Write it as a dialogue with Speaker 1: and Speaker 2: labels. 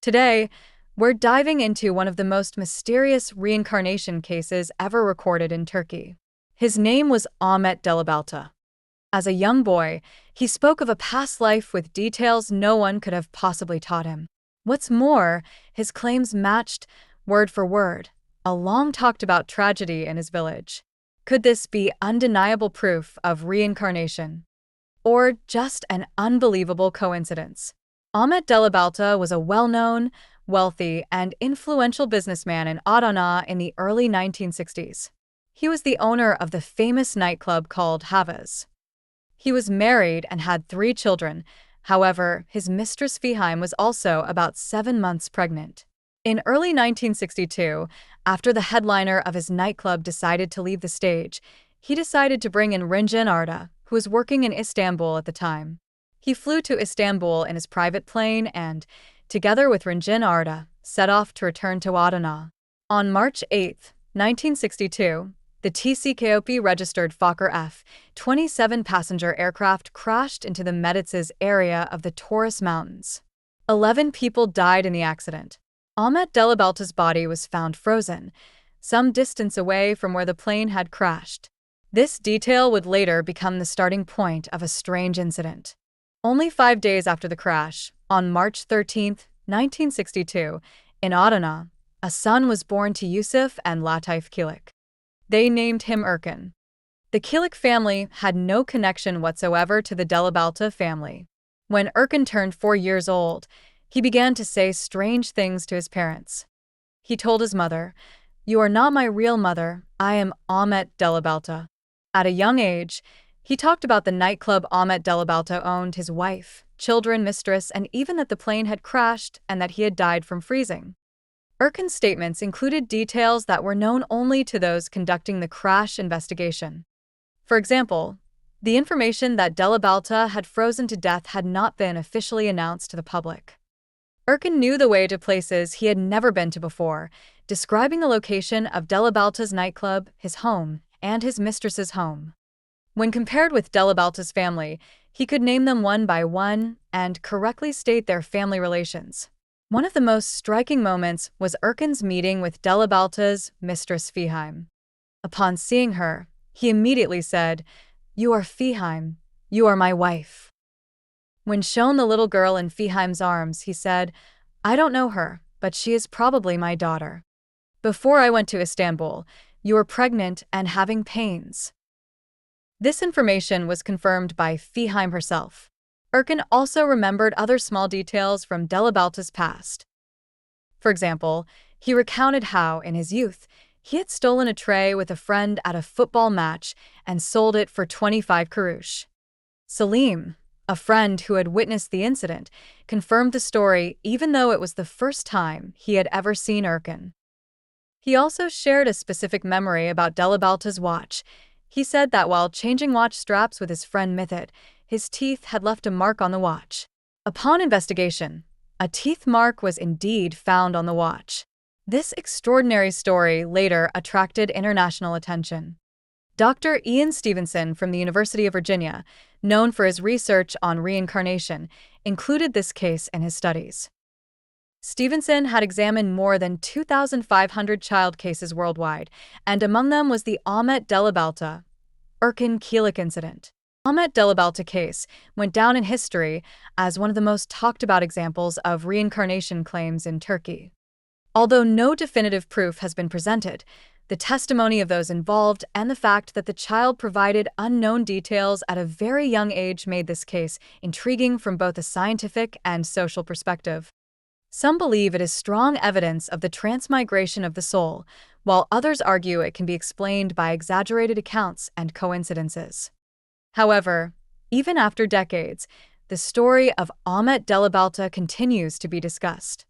Speaker 1: Today, we're diving into one of the most mysterious reincarnation cases ever recorded in Turkey. His name was Ahmet Delibalta. As a young boy, he spoke of a past life with details no one could have possibly taught him. What's more, his claims matched, word for word, a long-talked-about tragedy in his village. Could this be undeniable proof of reincarnation? Or just an unbelievable coincidence? Ahmet Delibalta was a well-known, wealthy, and influential businessman in Adana in the early 1960s. He was the owner of the famous nightclub called Havas. He was married and had 3 children. However, his mistress Fiheim was also about 7 months pregnant. In early 1962, after the headliner of his nightclub decided to leave the stage, he decided to bring in Reincarnation, who was working in Istanbul at the time. He flew to Istanbul in his private plane and, together with Reincarnation, set off to return to Adana. On March 8, 1962, the TCKOP-registered Fokker F-27 passenger aircraft crashed into the Medici's area of the Taurus Mountains. 11 people died in the accident. Ahmet Delibalta's body was found frozen, some distance away from where the plane had crashed. This detail would later become the starting point of a strange incident. Only 5 days after the crash, on March 13, 1962, in Adana, a son was born to Yusuf and Latif Kilik. They named him Erkan. The Kilik family had no connection whatsoever to the Delibalta family. When Erkan turned 4 years old, he began to say strange things to his parents. He told his mother, "You are not my real mother, I am Ahmet Delibalta." At a young age, he talked about the nightclub Ahmet Delibalta owned, his wife, children, mistress, and even that the plane had crashed and that he had died from freezing. Erkan's statements included details that were known only to those conducting the crash investigation. For example, the information that Delibalta had frozen to death had not been officially announced to the public. Erkan knew the way to places he had never been to before, describing the location of Delibalta's nightclub, his home, and his mistress's home. When compared with Delibalta's family, he could name them one by one and correctly state their family relations. One of the most striking moments was Erkan's meeting with Delibalta's mistress Fiheim. Upon seeing her, he immediately said, "You are Fiheim, you are my wife." When shown the little girl in Fiheim's arms, he said, "I don't know her, but she is probably my daughter. Before I went to Istanbul, you were pregnant and having pains." This information was confirmed by Fiheim herself. Erkan also remembered other small details from Delibalta's past. For example, he recounted how, in his youth, he had stolen a tray with a friend at a football match and sold it for 25 kurush. Salim, a friend who had witnessed the incident, confirmed the story even though it was the first time he had ever seen Erkan. He also shared a specific memory about Delibalta's watch. He said that while changing watch straps with his friend Mithit, his teeth had left a mark on the watch. Upon investigation, a teeth mark was indeed found on the watch. This extraordinary story later attracted international attention. Dr. Ian Stevenson from the University of Virginia, known for his research on reincarnation, included this case in his studies. Stevenson had examined more than 2,500 child cases worldwide, and among them was the Ahmet Delibalta, Erkan Kilik incident. Ahmet Delibalta case went down in history as one of the most talked-about examples of reincarnation claims in Turkey. Although no definitive proof has been presented, the testimony of those involved and the fact that the child provided unknown details at a very young age made this case intriguing from both a scientific and social perspective. Some believe it is strong evidence of the transmigration of the soul, while others argue it can be explained by exaggerated accounts and coincidences. However, even after decades, the story of Ahmet Delibalta continues to be discussed.